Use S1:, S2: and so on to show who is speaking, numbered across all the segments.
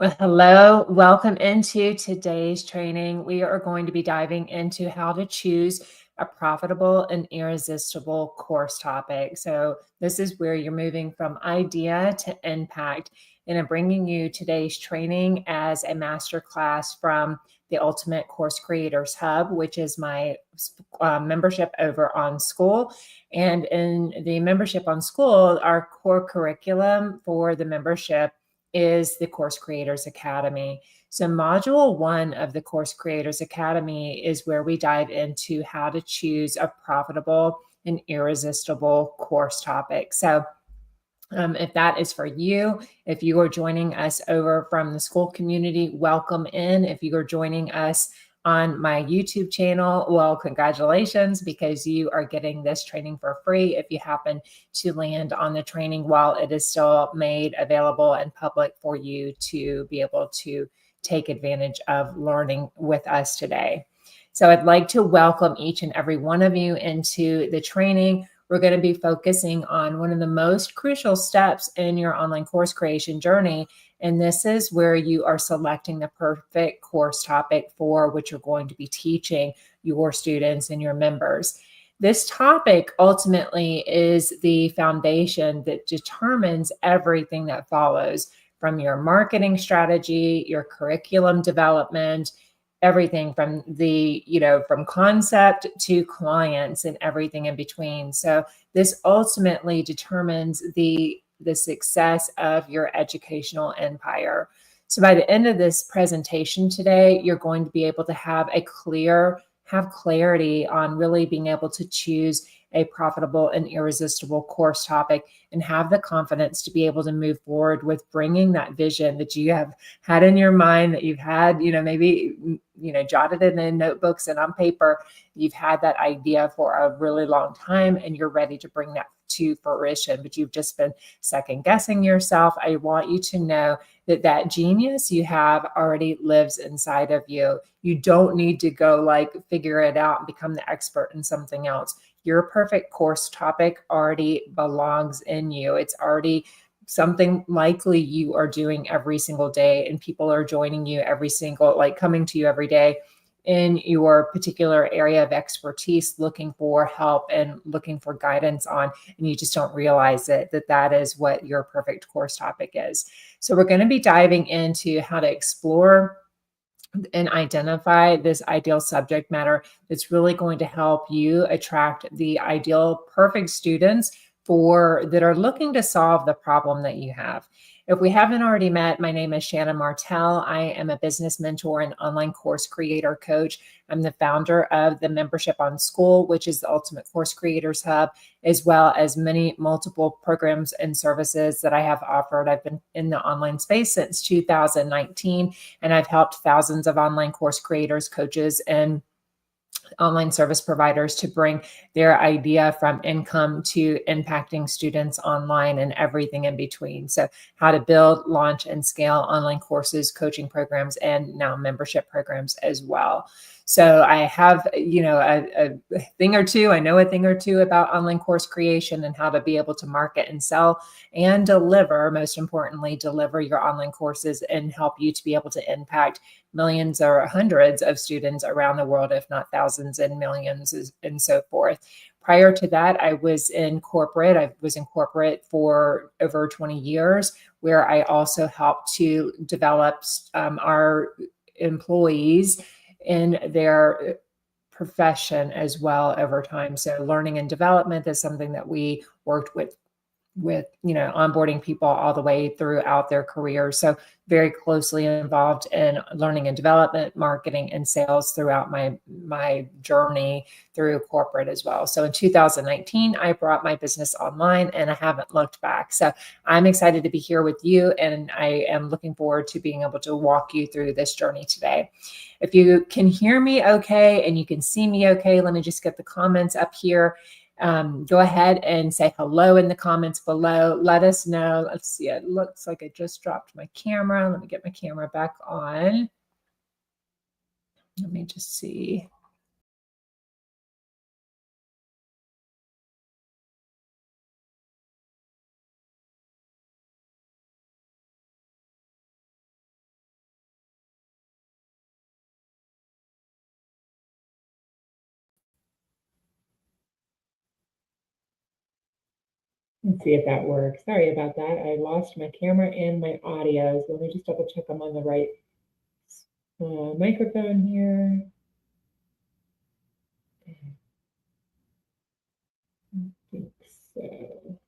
S1: Well, hello, welcome into today's training. We are going to be diving into how to choose a profitable and irresistible course topic. So, this is where you're moving from idea to impact. And I'm bringing you today's training as a masterclass from the Ultimate Course Creators Hub, which is my membership over on Skool. And in the membership on Skool, our core curriculum for the membership is the Course Creators Academy. So, module one of the Course Creators Academy is where we dive into how to choose a profitable and irresistible course topic. So, if that is for you, if you are joining us over from the Skool community, welcome in. If you are joining us on my YouTube channel, well, congratulations, because you are getting this training for free if you happen to land on the training while it is still made available and public for you to be able to take advantage of learning with us today. So I'd like to welcome each and every one of you into the training. We're going to be focusing on one of the most crucial steps in your online course creation journey. And this is where you are selecting the perfect course topic for which you're going to be teaching your students and your members. This topic ultimately is the foundation that determines everything that follows, from your marketing strategy, your curriculum development, everything from from concept to clients and everything in between. So this ultimately determines the success of your educational empire. So by the end of this presentation today, you're going to be able to have clarity on really being able to choose a profitable and irresistible course topic, and have the confidence to be able to move forward with bringing that vision that you have had in your mind, that you've had, maybe, jotted it in notebooks and on paper. You've had that idea for a really long time and you're ready to bring that to fruition, but you've just been second guessing yourself. I want you to know that that genius you have already lives inside of you. You don't need to go figure it out and become the expert in something else. Your perfect course topic already belongs in you. It's already something likely you are doing every single day, and people are joining you coming to you every day in your particular area of expertise, looking for help and looking for guidance on, and you just don't realize that is what your perfect course topic is. So we're going to be diving into how to explore and identify this ideal subject matter that's really going to help you attract the ideal perfect students that are looking to solve the problem that you have. If we haven't already met, my name is Shannon Martel. I am a business mentor and online course creator coach. I'm the founder of the membership on Skool, which is the Ultimate Course Creators Hub, as well as many multiple programs and services that I have offered. I've been in the online space since 2019, and I've helped thousands of online course creators, coaches, and online service providers to bring their idea from income to impacting students online and everything in between. So, how to build, launch, and scale online courses, coaching programs, and now membership programs as well. So, I have, a thing or two. I know a thing or two about online course creation and how to be able to market and sell and deliver, most importantly, deliver your online courses and help you to be able to impact millions or hundreds of students around the world, if not thousands and millions, and so forth. Prior to that, I was in corporate. I was in corporate for over 20 years, where I also helped to develop our employees in their profession as well over time. So learning and development is something that we worked with onboarding people all the way throughout their careers. So very closely involved in learning and development, marketing, and sales throughout my journey through corporate as well. So in 2019, I brought my business online and I haven't looked back. So I'm excited to be here with you, and I am looking forward to being able to walk you through this journey today. If you can hear me okay and you can see me okay, let me just get the comments up here. Go ahead and say hello in the comments below. Let us know. Let's see. It looks like I just dropped my camera. Let me get my camera back on. Let me just see. Let's see if that works. Sorry about that. I lost my camera and my audio. So let me just double check I'm on the right microphone here. I think so.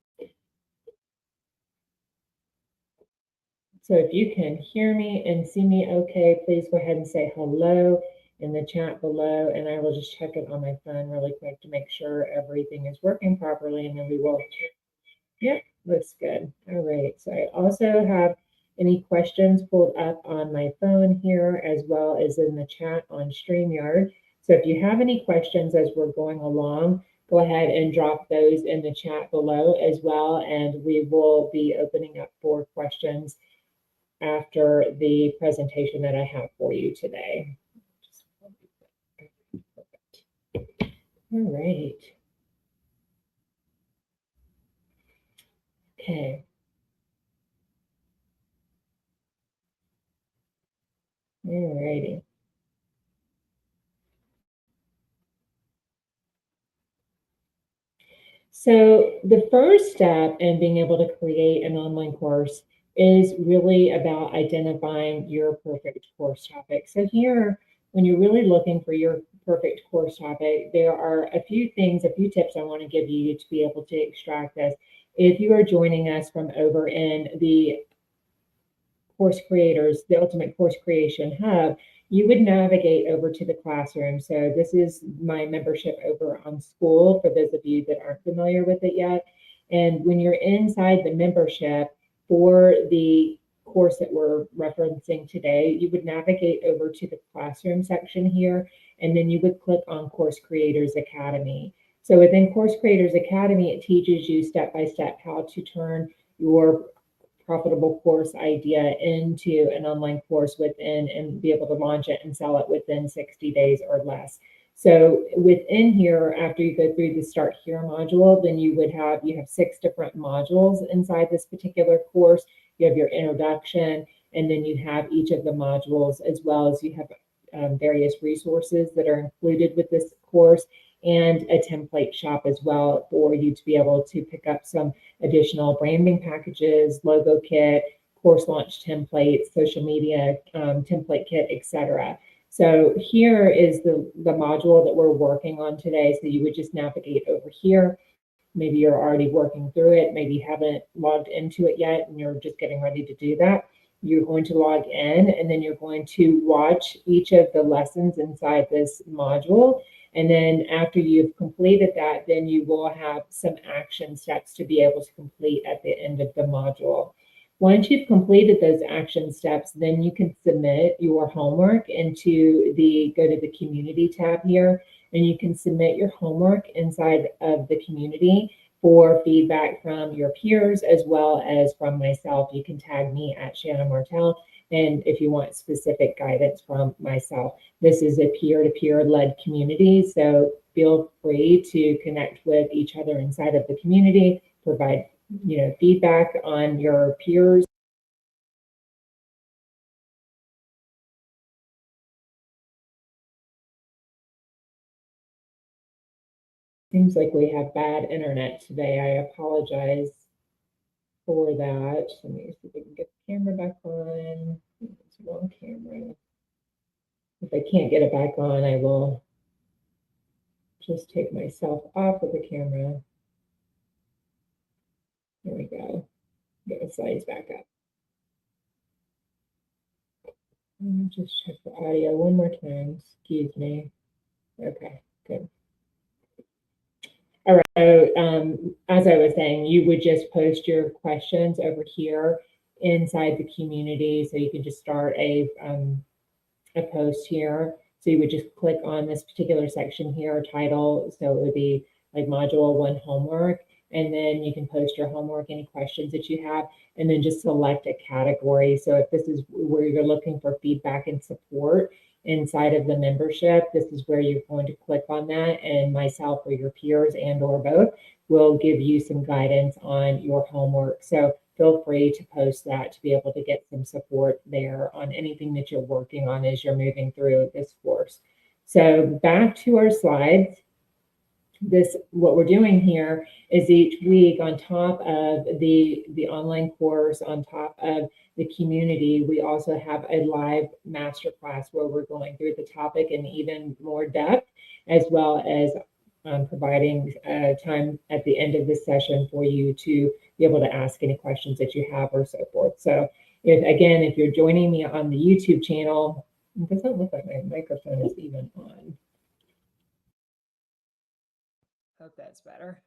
S1: So if you can hear me and see me okay, please go ahead and say hello in the chat below, and I will just check it on my phone really quick to make sure everything is working properly, and then we will. Yep, looks good. All right. So I also have any questions pulled up on my phone here as well as in the chat on StreamYard. So if you have any questions as we're going along, go ahead and drop those in the chat below as well, and we will be opening up for questions after the presentation that I have for you today. All right. Okay. All righty. So the first step in being able to create an online course is really about identifying your perfect course topic. So here, when you're really looking for your perfect course topic, there are a few things, a few tips I want to give you to be able to extract this. If you are joining us from over in the course creators, the Ultimate Course Creation Hub, you would navigate over to the classroom. So this is my membership over on Skool for those of you that aren't familiar with it yet. And when you're inside the membership for the course that we're referencing today, you would navigate over to the classroom section here, and then you would click on Course Creators Academy. So within Course Creators Academy, it teaches you step by step how to turn your profitable course idea into an online course within and be able to launch it and sell it within 60 days or less. So within here, after you go through the Start Here module, then you have 6 different modules inside this particular course. You have your introduction, and then you have each of the modules, as well as you have various resources that are included with this course, and a template shop as well for you to be able to pick up some additional branding packages, logo kit, course launch templates, social media template kit, etc. So here is the module that we're working on today. So you would just navigate over here. Maybe you're already working through it. Maybe you haven't logged into it yet and you're just getting ready to do that. You're going to log in, and then you're going to watch each of the lessons inside this module. And then after you've completed that, then you will have some action steps to be able to complete at the end of the module. Once you've completed those action steps, then you can submit your homework go to the community tab here, and you can submit your homework inside of the community for feedback from your peers as well as from myself. You can tag me at Shannon Martel, and if you want specific guidance from myself. This is a peer-to-peer led community, so feel free to connect with each other inside of the community, provide feedback on your peers. Seems like we have bad internet today. I apologize for that. Let me see if I can get the camera back on. It's the wrong camera. If I can't get it back on, I will just take myself off of the camera. There we go. Get the slides back up. Let me just check the audio one more time. Excuse me. Okay, good. All right. So as I was saying, you would just post your questions over here inside the community. So you can just start a post here. So you would just click on this particular section here, title. So it would be like module 1 homework. And then you can post your homework, any questions that you have, and then just select a category. So if this is where you're looking for feedback and support inside of the membership, this is where you're going to click on that, and myself or your peers and or both will give you some guidance on your homework. So feel free to post that to be able to get some support there on anything that you're working on as you're moving through this course. So back to our slides. what we're doing here is each week, on top of the online course, on top of the community, we also have a live masterclass where we're going through the topic in even more depth, as well as providing time at the end of the session for you to be able to ask any questions that you have or so forth. So if you're joining me on the YouTube channel, it doesn't look like my microphone is even on. Hope that's better.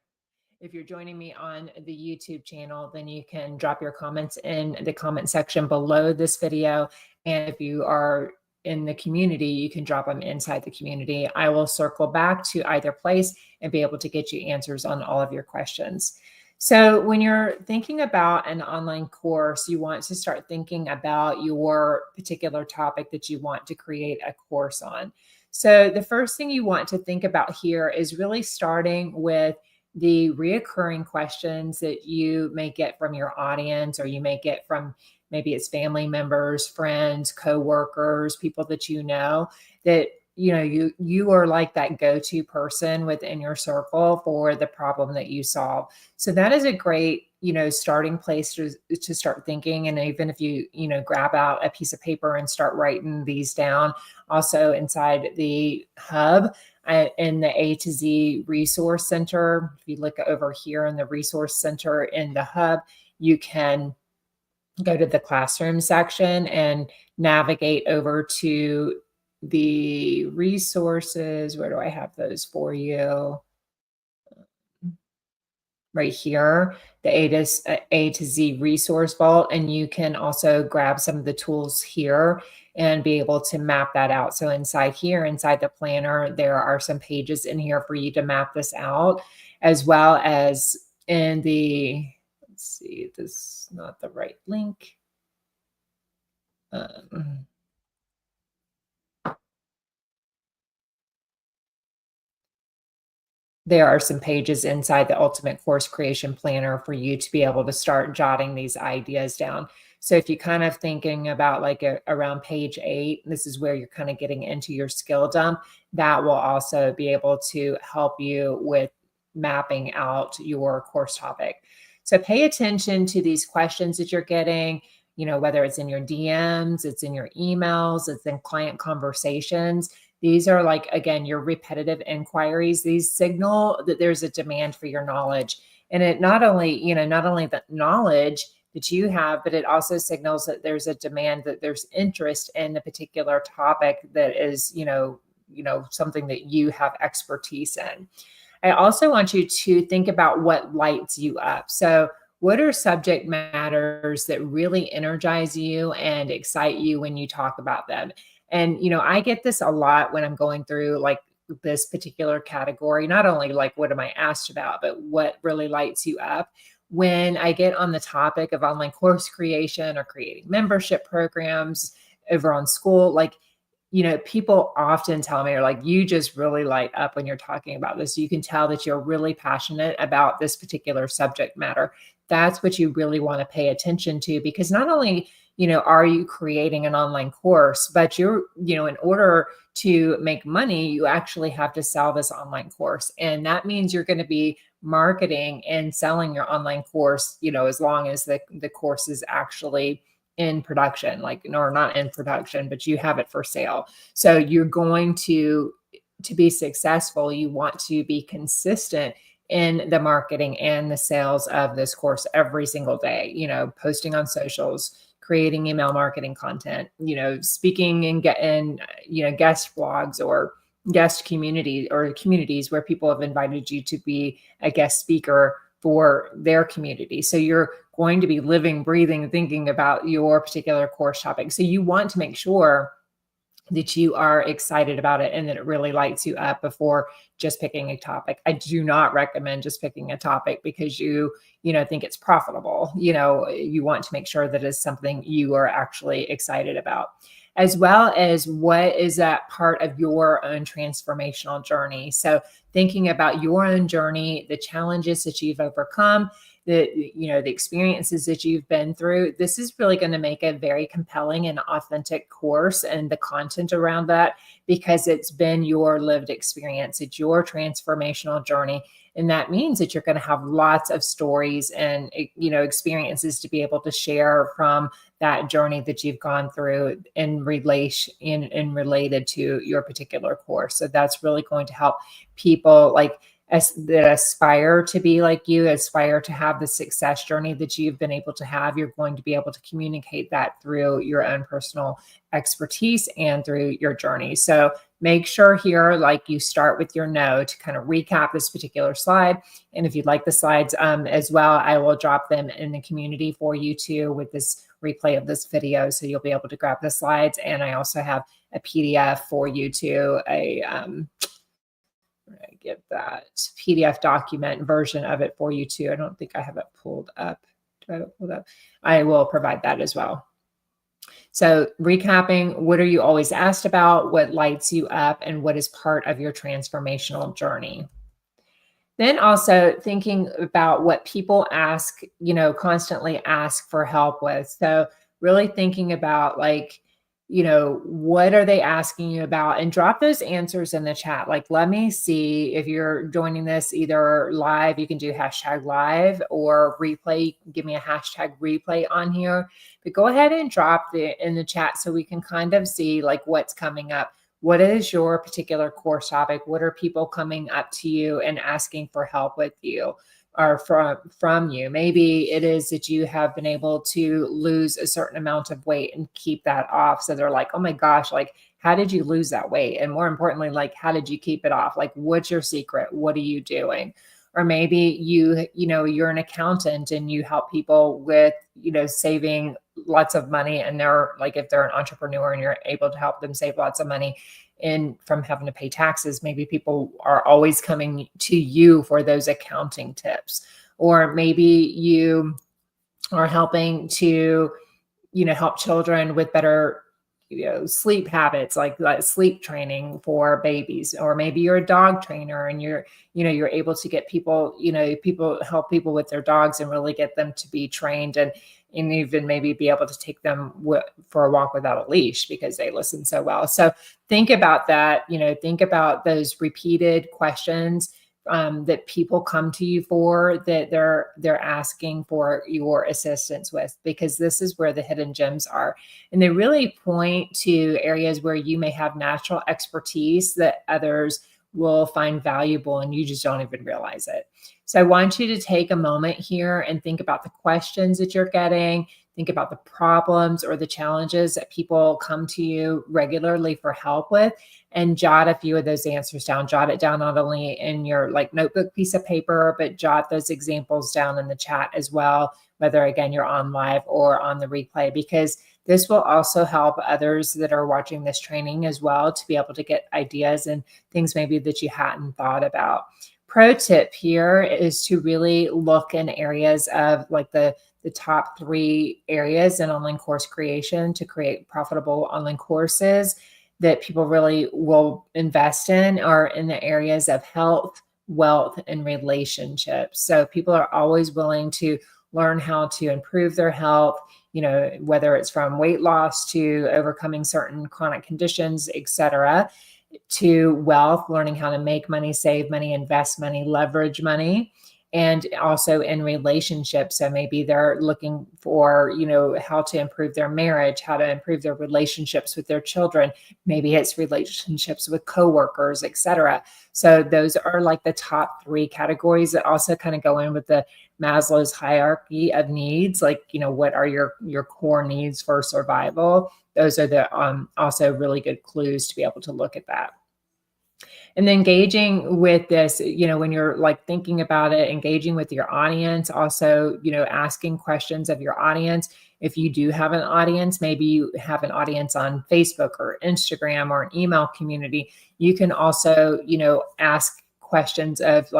S1: If you're joining me on the YouTube channel, then you can drop your comments in the comment section below this video. And if you are in the community, you can drop them inside the community. I will circle back to either place and be able to get you answers on all of your questions. So when you're thinking about an online course, you want to start thinking about your particular topic that you want to create a course on. So the first thing you want to think about here is really starting with the reoccurring questions that you may get from your audience, or you may get from maybe it's family members, friends, coworkers, people that you know, that you are like that go-to person within your circle for the problem that you solve. So that is a great starting place to start thinking. And even if you grab out a piece of paper and start writing these down, also inside the hub in the A to Z resource center, if you look over here in the resource center in the hub, you can go to the classroom section and navigate over to the resources. Where do I have those for you? Right here, the A to Z resource vault. And you can also grab some of the tools here and be able to map that out. So inside here, inside the planner, there are some pages in here for you to map this out, as well as in the, let's see, this is not the right link. There are some pages inside the Ultimate Course Creation Planner for you to be able to start jotting these ideas down. So if you're kind of thinking about like around page 8, this is where you're kind of getting into your skill dump, that will also be able to help you with mapping out your course topic. So pay attention to these questions that you're getting, whether it's in your DMs, it's in your emails, it's in client conversations. These are like, again, your repetitive inquiries. These signal that there's a demand for your knowledge. And it not only the knowledge that you have, but it also signals that there's a demand, that there's interest in the particular topic that is, something that you have expertise in. I also want you to think about what lights you up. So what are subject matters that really energize you and excite you when you talk about them? And, I get this a lot when I'm going through like this particular category, not only like, what am I asked about, but what really lights you up. When I get on the topic of online course creation or creating membership programs over on Skool, like, people often tell me, are like, you just really light up when you're talking about this. You can tell that you're really passionate about this particular subject matter. That's what you really want to pay attention to, because not only, are you creating an online course, but you're, in order to make money, you actually have to sell this online course. And that means you're going to be marketing and selling your online course, as long as the course is actually in production, or not in production, but you have it for sale. So you're going to be successful, you want to be consistent in the marketing and the sales of this course every single day, posting on socials, creating email marketing content, speaking and guest blogs or guest community or communities where people have invited you to be a guest speaker for their community. So you're going to be living, breathing, thinking about your particular course topic. So you want to make sure that you are excited about it and that it really lights you up before just picking a topic. I do not recommend just picking a topic because you think it's profitable. You want to make sure that it's something you are actually excited about, as well as what is that part of your own transformational journey. So thinking about your own journey, the challenges that you've overcome, the experiences that you've been through, this is really going to make a very compelling and authentic course, and the content around that, because it's been your lived experience. It's your transformational journey. And that means that you're going to have lots of stories and, experiences to be able to share from that journey that you've gone through in relation in related to your particular course. So that's really going to help people that aspire to be like you, aspire to have the success journey that you've been able to have. You're going to be able to communicate that through your own personal expertise and through your journey. So make sure here, you start with your no to kind of recap this particular slide. And if you'd like the slides as well, I will drop them in the community for you too with this replay of this video. So you'll be able to grab the slides. And I also have a PDF for you too, I get that PDF document version of it for you too. I don't think I have it pulled up. Do I have it pulled up? I will provide that as well. So recapping, what are you always asked about? What lights you up? And what is part of your transformational journey? Then also thinking about what people ask, constantly ask for help with. So really thinking about what are they asking you about, and drop those answers in the chat. Let me see, if you're joining this either live, you can do #live, or replay, give me a #replay on here, but go ahead and drop in the chat so we can kind of see what's coming up. What is your particular course topic? What are people coming up to you and asking for help with you? Or from you. Maybe it is that you have been able to lose a certain amount of weight and keep that off. So they're like, oh my gosh, how did you lose that weight? And more importantly, how did you keep it off? What's your secret? What are you doing? Or maybe you're an accountant and you help people with, saving lots of money. And they're if they're an entrepreneur and you're able to help them save lots of money and from having to pay taxes, maybe people are always coming to you for those accounting tips. Or maybe you are helping to, help children with better, sleep habits, like sleep training for babies. Or maybe you're a dog trainer and you're able to get people, help people with their dogs and really get them to be trained, and even maybe be able to take them for a walk without a leash because they listen so well. So think about that, think about those repeated questions that people come to you for, that they're asking for your assistance with, because this is where the hidden gems are. And they really point to areas where you may have natural expertise that others will find valuable and you just don't even realize it. So I want you to take a moment here and think about the questions that you're getting. Think about the problems or the challenges that people come to you regularly for help with, and jot a few of those answers down. Jot it down not only in your notebook piece of paper, but jot those examples down in the chat as well, whether again you're on live or on the replay, because this will also help others that are watching this training as well to be able to get ideas and things maybe that you hadn't thought about. Pro tip here is to really look in areas of the top 3 areas in online course creation to create profitable online courses that people really will invest in, are in the areas of health, wealth, and relationships. So people are always willing to learn how to improve their health, whether it's from weight loss to overcoming certain chronic conditions, etc., to wealth, learning how to make money, save money, invest money, leverage money, and also in relationships. So maybe they're looking for, how to improve their marriage, how to improve their relationships with their children. Maybe it's relationships with coworkers, etc. So those are the top 3 categories that also kind of go in with the Maslow's hierarchy of needs. What are your core needs for survival? Those are the also really good clues to be able to look at that. And then engaging with this, when you're thinking about it, engaging with your audience, also, asking questions of your audience. If you do have an audience, maybe you have an audience on Facebook or Instagram or an email community, you can also, ask questions of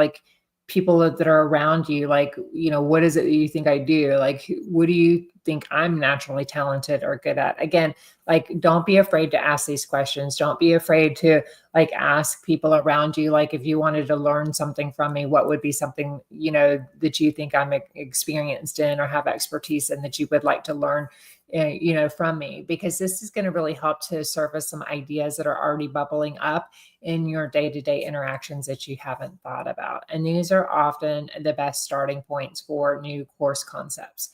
S1: people that are around you, like, what is it that you think I do? Like, what do you think I'm naturally talented or good at? Again, like, don't be afraid to ask these questions. Don't be afraid to like ask people around you. Like, if you wanted to learn something from me, what would be something, that you think I'm experienced in or have expertise in that you would like to learn, from me? Because this is going to really help to surface some ideas that are already bubbling up in your day-to-day interactions that you haven't thought about. And these are often the best starting points for new course concepts.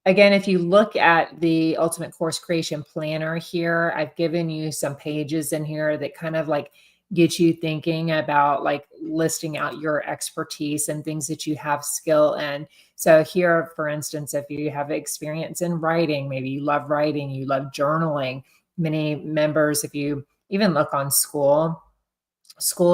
S1: Again, if you look at the Ultimate Course Creation Planner here, I've given you some pages in here that kind of like get you thinking about like listing out your expertise and things that you have skill in. So here, for instance, if you have experience in writing, maybe you love writing, you love journaling. Many members, if you even look on Skool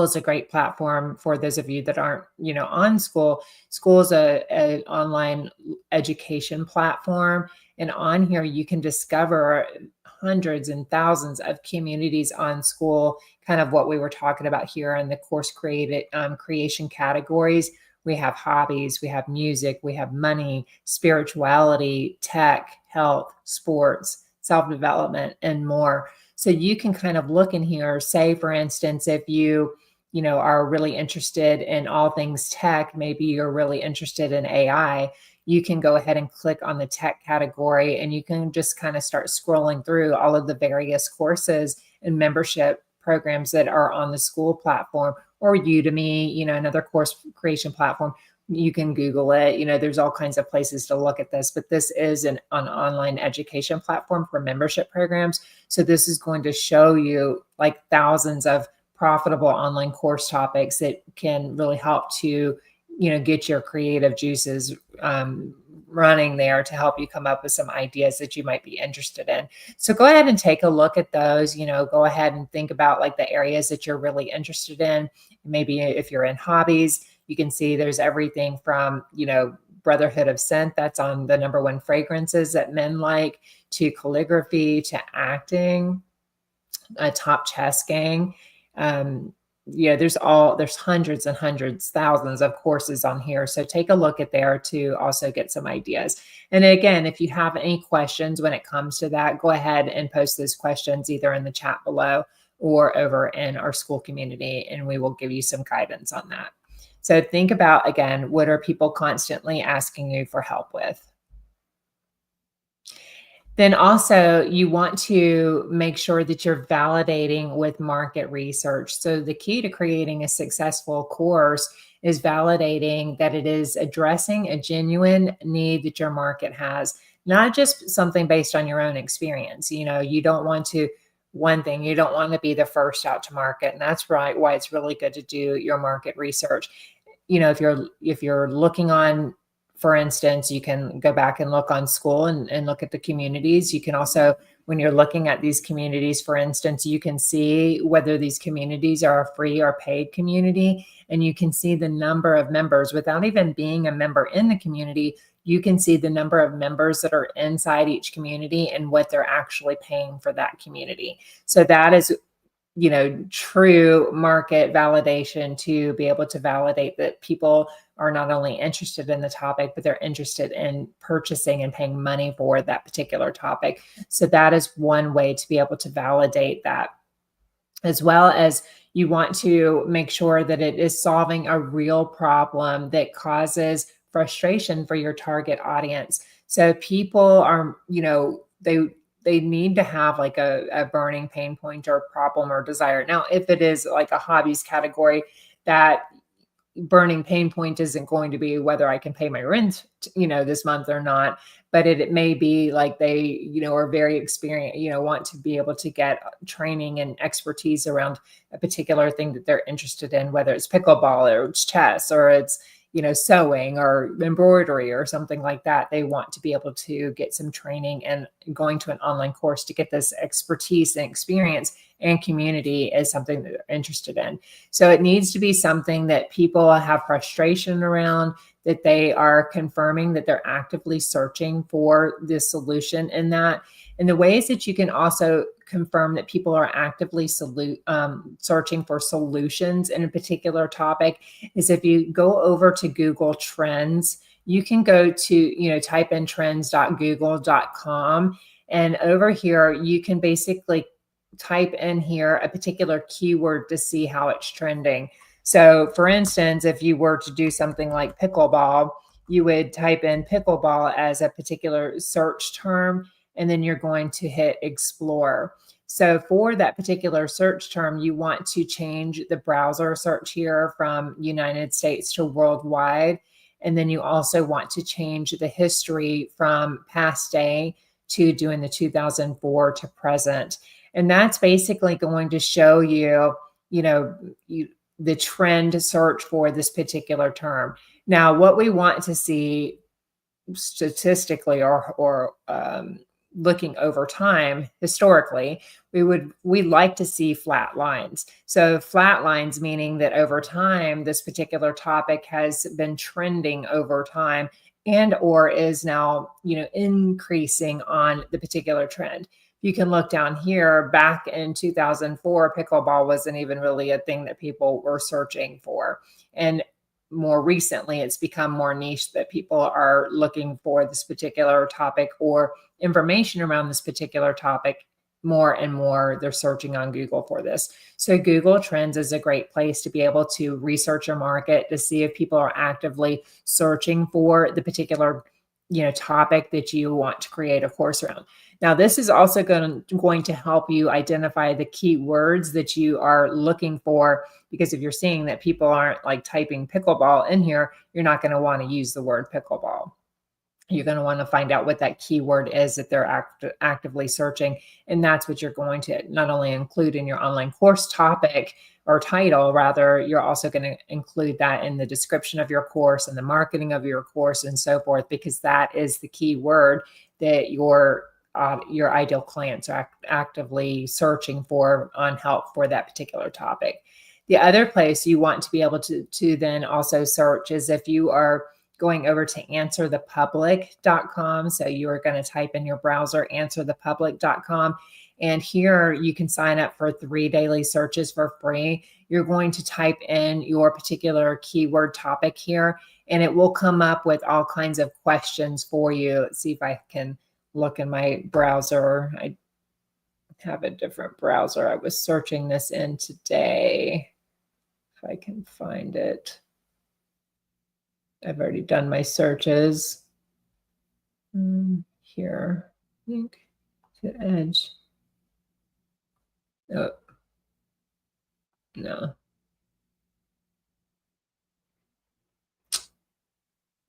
S1: is a great platform for those of you that aren't, on Skool. Skool is an online education platform. And on here, you can discover hundreds and thousands of communities on Skool, kind of what we were talking about here in the course creation categories. We have hobbies, we have music, we have money, spirituality, tech, health, sports, self-development, and more. So you can kind of look in here, say, for instance, if you are really interested in all things tech, maybe you're really interested in AI, you can go ahead and click on the tech category and you can just kind of start scrolling through all of the various courses and membership programs that are on the Skool platform, or Udemy, another course creation platform. You can Google it. There's all kinds of places to look at this, but this is an online education platform for membership programs. So this is going to show you like thousands of profitable online course topics that can really help to, get your creative juices running there to help you come up with some ideas that you might be interested in. So go ahead and take a look at those. Go ahead and think about like the areas that you're really interested in. Maybe if you're in hobbies, you can see there's everything from, Brotherhood of Scent, that's on the #1 fragrances that men like, to calligraphy, to acting, a top chess gang. There's hundreds and hundreds, thousands of courses on here. So take a look at there to also get some ideas. And again, if you have any questions when it comes to that, go ahead and post those questions either in the chat below or over in our Skool community, and we will give you some guidance on that. So think about, again, what are people constantly asking you for help with? Then also you want to make sure that you're validating with market research. So the key to creating a successful course is validating that it is addressing a genuine need that your market has, not just something based on your own experience. You don't want to, one thing, you don't want to be the first out to market. And that's right, why it's really good to do your market research. If you're looking on, for instance, you can go back and look on Skool and look at the communities. You can also, when you're looking at these communities, for instance, you can see whether these communities are a free or paid community, and you can see the number of members without even being a member in the community. You can see the number of members that are inside each community and what they're actually paying for that community. So that is, true market validation, to be able to validate that people are not only interested in the topic, but they're interested in purchasing and paying money for that particular topic. So that is one way to be able to validate that, as well as you want to make sure that it is solving a real problem that causes frustration for your target audience. So people are, they need to have like a burning pain point or problem or desire. Now, if it is like a hobbies category, that burning pain point isn't going to be whether I can pay my rent, this month or not, but it may be like they, are very experienced, want to be able to get training and expertise around a particular thing that they're interested in, whether it's pickleball or it's chess or it's, sewing or embroidery or something like that. They want to be able to get some training, and going to an online course to get this expertise and experience and community is something that they're interested in. So it needs to be something that people have frustration around, that they are confirming that they're actively searching for the solution in that. And the ways that you can also confirm that people are actively searching for solutions in a particular topic is if you go over to Google Trends, you can go to, type in trends.google.com. And over here, you can basically type in here a particular keyword to see how it's trending. So for instance, if you were to do something like pickleball, you would type in pickleball as a particular search term, and then you're going to hit explore. So for that particular search term, you want to change the browser search here from United States to worldwide. And then you also want to change the history from past day to doing the 2004 to present. And that's basically going to show you, the trend search for this particular term. Now, what we want to see statistically or looking over time, historically, we'd like to see flat lines. So flat lines meaning that over time, this particular topic has been trending over time and or is now, increasing on the particular trend. You can look down here, back in 2004, pickleball wasn't even really a thing that people were searching for. And more recently, it's become more niche that people are looking for this particular topic or information around this particular topic more and more. They're searching on Google for this. So Google Trends is a great place to be able to research your market to see if people are actively searching for the particular topic that you want to create a course around. Now, this is also going to help you identify the keywords that you are looking for, because if you're seeing that people aren't like typing pickleball in here, you're not going to want to use the word pickleball. You're going to want to find out what that keyword is that they're actively searching. And that's what you're going to not only include in your online course topic or title, rather, you're also going to include that in the description of your course and the marketing of your course and so forth, because that is the keyword that your ideal clients are actively searching for on help for that particular topic. The other place you want to be able to then also search is if you are going over to answerthepublic.com. So you are going to type in your browser, answerthepublic.com. And here you can sign up for 3 daily searches for free. You're going to type in your particular keyword topic here, and it will come up with all kinds of questions for you. Let's see if I can look in my browser. I have a different browser I was searching this in today. If I can find it. I've already done my searches. Here, link to Edge. Oh, no.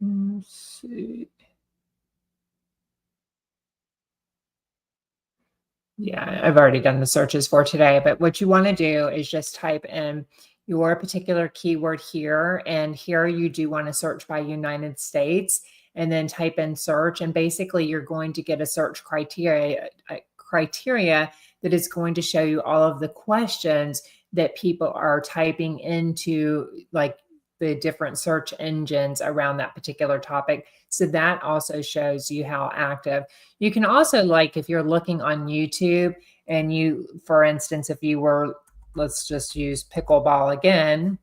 S1: Let's see. Yeah, I've already done the searches for today, but what you want to do is just type in your particular keyword here, and here you do want to search by United States, and then type in search, and basically you're going to get a search criteria that is going to show you all of the questions that people are typing into, like the different search engines around that particular topic. So that also shows you how active. You can also, like if you're looking on YouTube and you, for instance, if you were, let's just use pickleball again.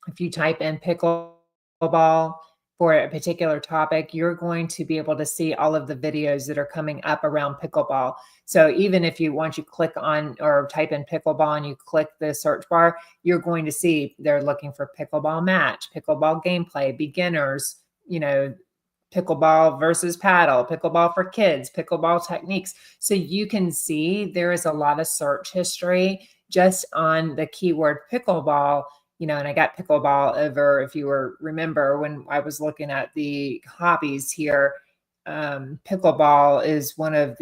S1: If you type in pickleball for a particular topic, you're going to be able to see all of the videos that are coming up around pickleball. So even if once you click on or type in pickleball and you click the search bar, you're going to see they're looking for pickleball match, pickleball gameplay, beginners, pickleball versus paddle, pickleball for kids, pickleball techniques. So you can see there is a lot of search history just on the keyword pickleball. And I got pickleball over, if you remember when I was looking at the hobbies here, pickleball is one of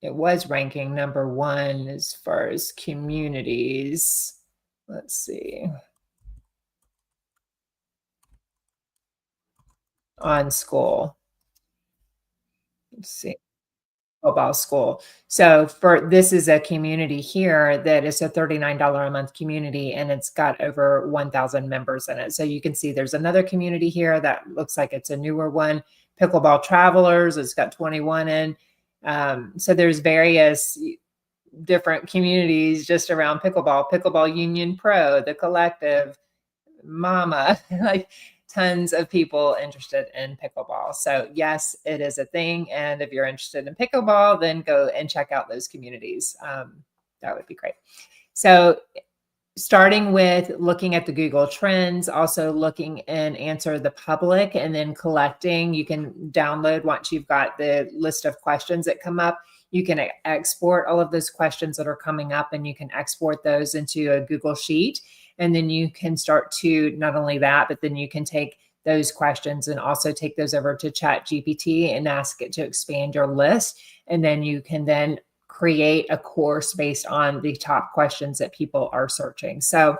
S1: it was ranking number 1 as far as communities. Let's see. On Skool. Let's see. Mobile Skool. So this is a community here that is a $39 a month community, and it's got over 1,000 members in it. So you can see there's another community here that looks like it's a newer one. Pickleball Travelers, it's got 21 in. So there's various different communities just around pickleball union pro, the collective, mama, like tons of people interested in pickleball. So yes, it is a thing. And if you're interested in pickleball, then go and check out those communities. That would be great. So starting with looking at the Google Trends, also looking in Answer the Public, and then collecting. You can download, once you've got the list of questions that come up, you can export all of those questions that are coming up, and you can export those into a Google Sheet. And then you can start to, not only that, but then you can take those questions and also take those over to Chat GPT and ask it to expand your list. And then you can then create a course based on the top questions that people are searching. So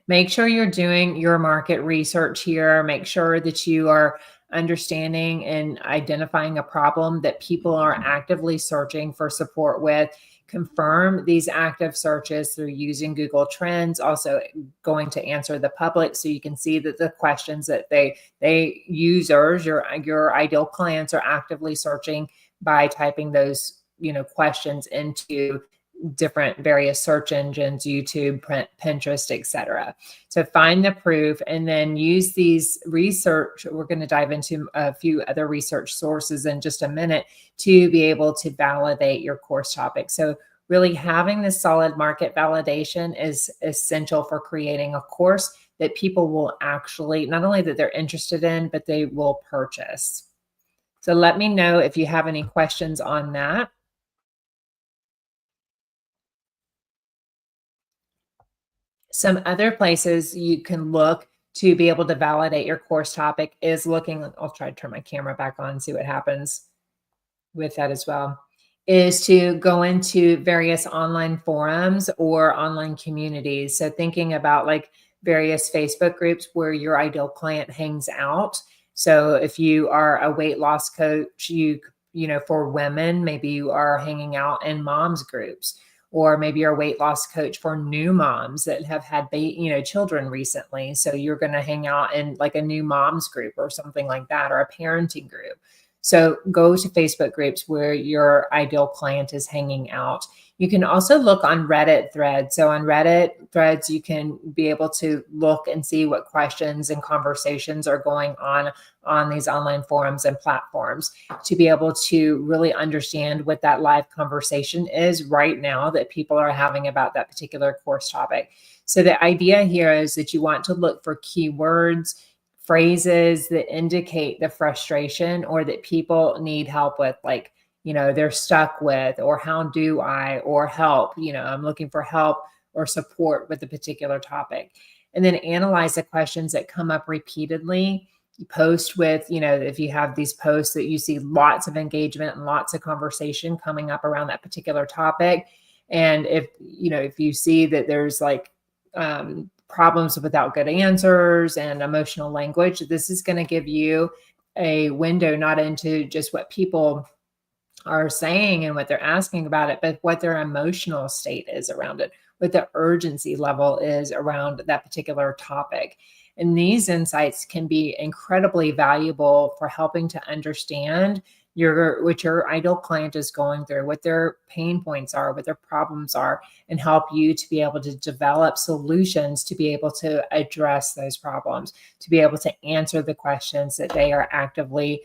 S1: make sure you're doing your market research here. Make sure that you are understanding and identifying a problem that people are actively searching for support with. Confirm these active searches through using Google Trends, also going to Answer the Public, so you can see that the questions that they users, your ideal clients, are actively searching by typing those questions into different various search engines, YouTube, Pinterest, etc. So find the proof and then use these research. We're going to dive into a few other research sources in just a minute to be able to validate your course topic. So really having this solid market validation is essential for creating a course that people will actually, not only that they're interested in, but they will purchase. So let me know if you have any questions on that. Some other places you can look to be able to validate your course topic is looking, I'll try to turn my camera back on, see what happens with that as well, is to go into various online forums or online communities. So thinking about like various Facebook groups where your ideal client hangs out. So if you are a weight loss coach, for women, maybe you are hanging out in moms groups, or maybe you're a weight loss coach for new moms that have had children recently. So you're going to hang out in like a new moms group or something like that, or a parenting group. So go to Facebook groups where your ideal client is hanging out. You can also look on Reddit threads. So on Reddit threads, you can be able to look and see what questions and conversations are going on these online forums and platforms to be able to really understand what that live conversation is right now that people are having about that particular course topic. So the idea here is that you want to look for keywords, phrases that indicate the frustration or that people need help with, like, they're stuck with, or how do I, or help, I'm looking for help or support with a particular topic. And then analyze the questions that come up repeatedly. You post with, if you have these posts that you see lots of engagement and lots of conversation coming up around that particular topic. And if you see that there's like problems without good answers and emotional language, this is going to give you a window not into just what people are saying and what they're asking about it, but what their emotional state is around it, what the urgency level is around that particular topic. And these insights can be incredibly valuable for helping to understand what your ideal client is going through, what their pain points are, what their problems are, and help you to be able to develop solutions to be able to address those problems, to be able to answer the questions that they are actively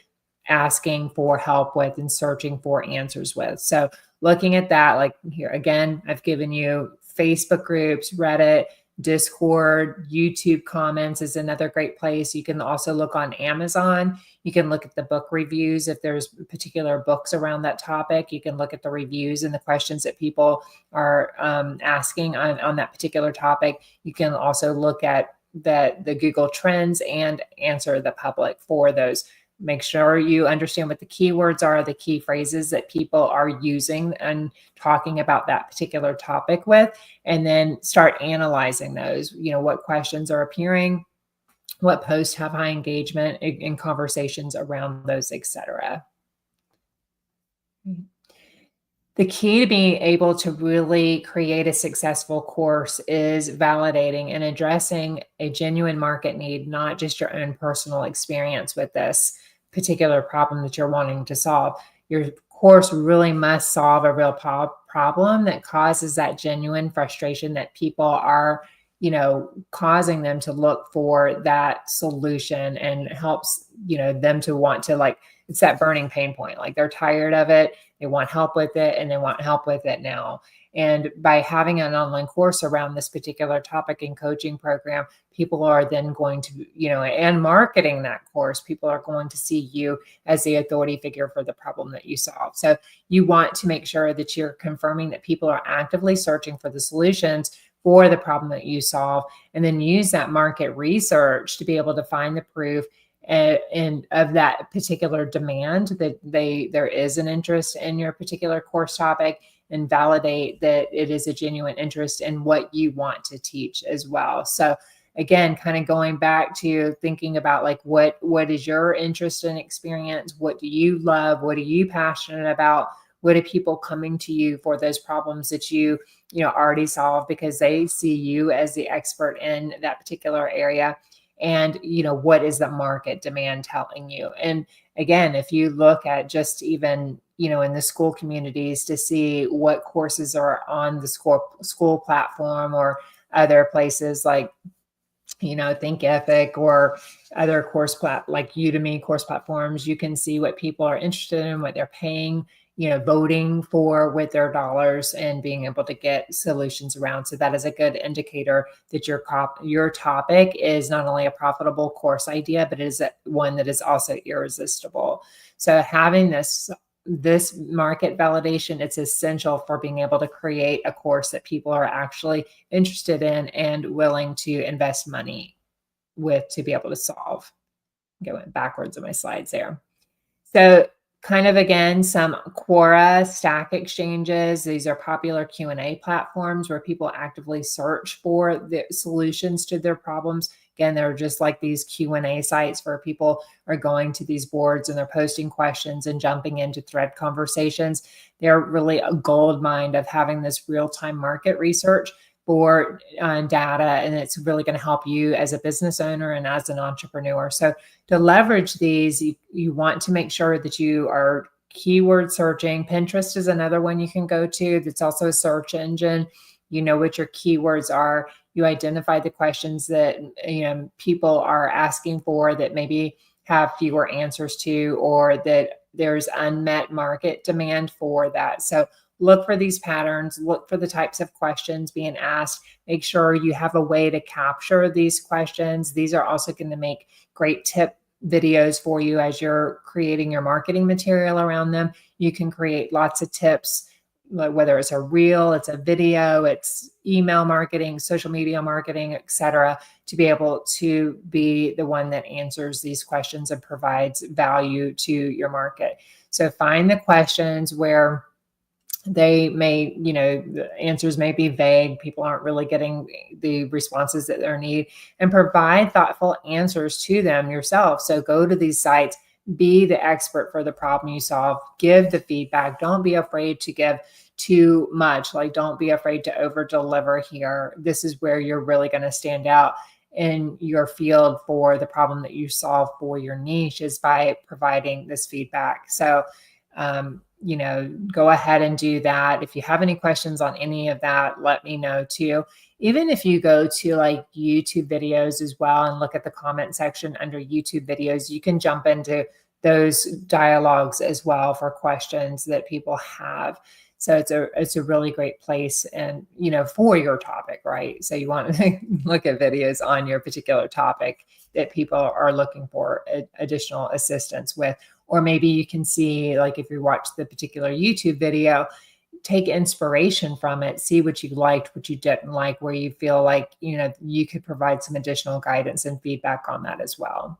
S1: asking for help with and searching for answers with. So looking at that, like here again, I've given you Facebook groups, Reddit, Discord, YouTube comments is another great place. You can also look on Amazon. You can look at the book reviews. If there's particular books around that topic, you can look at the reviews and the questions that people are asking on that particular topic. You can also look at the Google Trends and Answer the Public for those. Make sure you understand what the keywords are, the key phrases that people are using and talking about that particular topic with, and then start analyzing those. What questions are appearing, what posts have high engagement in conversations around those, etc. The key to being able to really create a successful course is validating and addressing a genuine market need, not just your own personal experience with this particular problem that you're wanting to solve. Your course really must solve a real problem that causes that genuine frustration that people are, causing them to look for that solution, and helps, them to want to, like, it's that burning pain point. Like, they're tired of it. They want help with it, and they want help with it now. And by having an online course around this particular topic and coaching program, people are then going to, and marketing that course, people are going to see you as the authority figure for the problem that you solve. So you want to make sure that you're confirming that people are actively searching for the solutions for the problem that you solve, and then use that market research to be able to find the proof and of that particular demand, that there is an interest in your particular course topic, and validate that it is a genuine interest in what you want to teach as well. So again, kind of going back to thinking about, like, what is your interest and experience? What do you love? What are you passionate about? What are people coming to you for those problems that you already solve, because they see you as the expert in that particular area? And, what is the market demand telling you? And again, if you look at just even, in the Skool communities, to see what courses are on the Skool platform, or other places like, Thinkific, or other like Udemy course platforms, you can see what people are interested in, what they're paying, voting for with their dollars, and being able to get solutions around. So that is a good indicator that your topic is not only a profitable course idea, but it is one that is also irresistible. So having this market validation, it's essential for being able to create a course that people are actually interested in and willing to invest money with, to be able to solve. Going backwards in my slides there. So kind of, again, some Quora, Stack Exchanges. These are popular Q&A platforms where people actively search for the solutions to their problems. Again, they're just like these Q&A sites where people are going to these boards and they're posting questions and jumping into thread conversations. They're really a gold mine of having this real-time market research for data, and it's really going to help you as a business owner and as an entrepreneur. So to leverage these, you want to make sure that you are keyword searching. Pinterest is another one you can go to that's also a search engine. You know what your keywords are. You identify the questions that people are asking for, that maybe have fewer answers to, or that there's unmet market demand for that. So look for these patterns, look for the types of questions being asked, make sure you have a way to capture these questions. These are also going to make great tip videos for you as you're creating your marketing material around them. You can create lots of tips, whether it's a reel, it's a video, it's email marketing, social media marketing, etc., to be able to be the one that answers these questions and provides value to your market. So find the questions where they may, the answers may be vague. People aren't really getting the responses that they need, and provide thoughtful answers to them yourself. So go to these sites, be the expert for the problem you solve, give the feedback. Don't be afraid to give too much. Like, don't be afraid to over deliver here. This is where you're really going to stand out in your field for the problem that you solve for your niche, is by providing this feedback. So, go ahead and do that. If you have any questions on any of that, let me know too. Even if you go to like YouTube videos as well and look at the comment section under YouTube videos, you can jump into those dialogues as well for questions that people have. So it's a really great place, and for your topic, right? So you want to look at videos on your particular topic that people are looking for additional assistance with. Or maybe you can see, like, if you watch the particular YouTube video, take inspiration from it, see what you liked, what you didn't like, where you feel like, you could provide some additional guidance and feedback on that as well.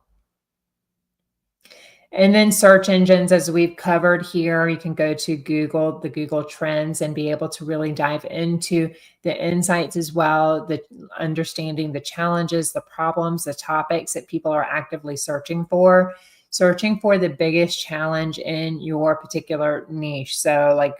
S1: And then search engines, as we've covered here, you can go to Google, the Google Trends, and be able to really dive into the insights as well, the understanding the challenges, the problems, the topics that people are actively searching for the biggest challenge in your particular niche. So like,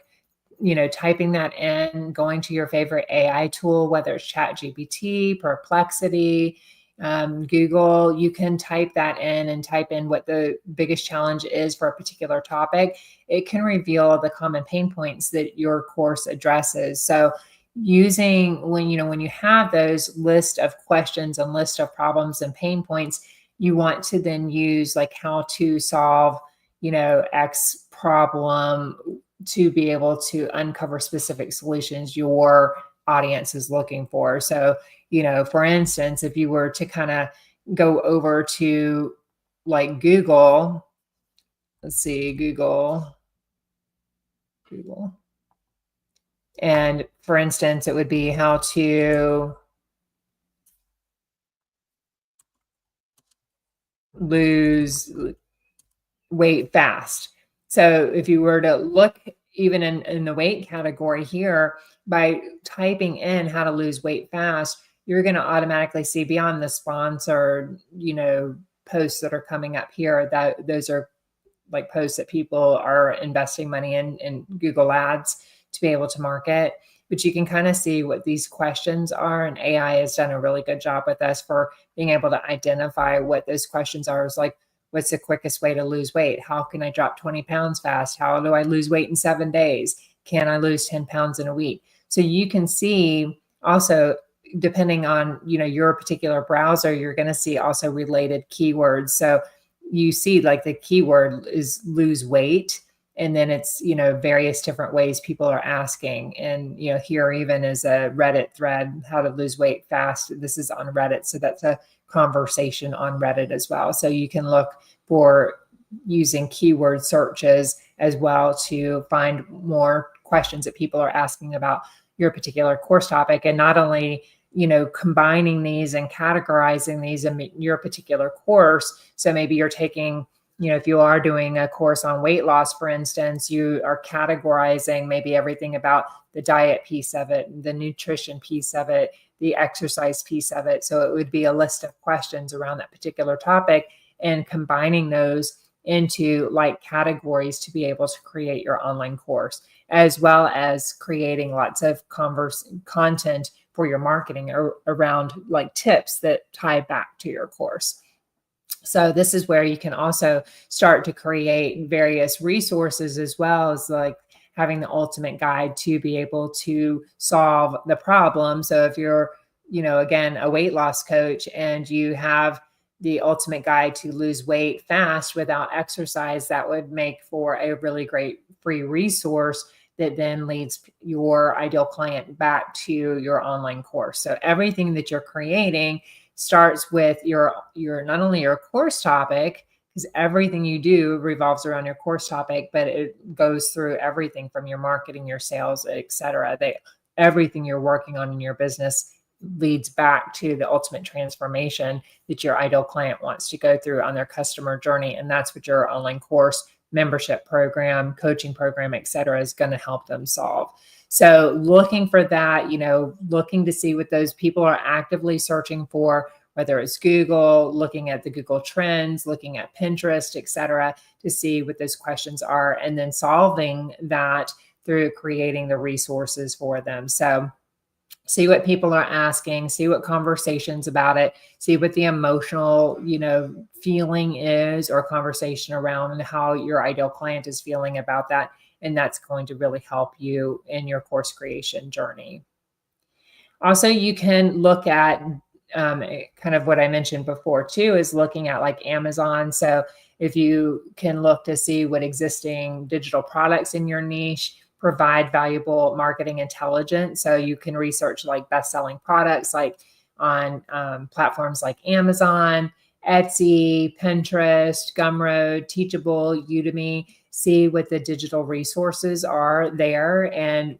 S1: typing that in, going to your favorite AI tool, whether it's ChatGPT, Perplexity, Google, you can type that in and type in what the biggest challenge is for a particular topic. It can reveal the common pain points that your course addresses. So using when you have those list of questions and list of problems and pain points, you want to then use like how to solve, X problem to be able to uncover specific solutions your audience is looking for. So, for instance, if you were to kind of go over to like Google, let's see, Google. And for instance, it would be how to lose weight fast. So if you were to look even in the weight category here, by typing in how to lose weight fast, you're going to automatically see beyond the sponsored, posts that are coming up here, that those are like posts that people are investing money in Google Ads to be able to market. But you can kind of see what these questions are. And AI has done a really good job with us for being able to identify what those questions are. It's like, what's the quickest way to lose weight? How can I drop 20 pounds fast? How do I lose weight in 7 days? Can I lose 10 pounds in a week? So you can see also, depending on, your particular browser, you're going to see also related keywords. So you see like the keyword is lose weight. And then it's, various different ways people are asking. And, here even is a Reddit thread, how to lose weight fast. This is on Reddit. So that's a conversation on Reddit as well. So you can look for using keyword searches as well to find more questions that people are asking about your particular course topic. And not only, combining these and categorizing these in your particular course. So maybe you're taking, if you are doing a course on weight loss, for instance, you are categorizing maybe everything about the diet piece of it, the nutrition piece of it, the exercise piece of it. So it would be a list of questions around that particular topic and combining those into like categories to be able to create your online course, as well as creating lots of content for your marketing around like tips that tie back to your course. So this is where you can also start to create various resources, as well as like having the ultimate guide to be able to solve the problem. So if you're, again, a weight loss coach and you have the ultimate guide to lose weight fast without exercise, that would make for a really great free resource that then leads your ideal client back to your online course. So everything that you're creating starts with your not only your course topic, because everything you do revolves around your course topic, but it goes through everything from your marketing, your sales, etc. Everything you're working on in your business leads back to the ultimate transformation that your ideal client wants to go through on their customer journey. And that's what your online course, membership program, coaching program, etc., is going to help them solve. So looking for that, looking to see what those people are actively searching for, whether it's Google, looking at the Google Trends, looking at Pinterest, etc., to see what those questions are, and then solving that through creating the resources for them. So see what people are asking, see what conversations about it, see what the emotional, feeling is, or conversation around how your ideal client is feeling about that. And that's going to really help you in your course creation journey. Also, you can look at kind of what I mentioned before too, is looking at like Amazon. So if you can look to see what existing digital products in your niche provide valuable marketing intelligence. So you can research like best-selling products like on platforms like Amazon, Etsy, Pinterest, Gumroad, Teachable, Udemy. See what the digital resources are there. And,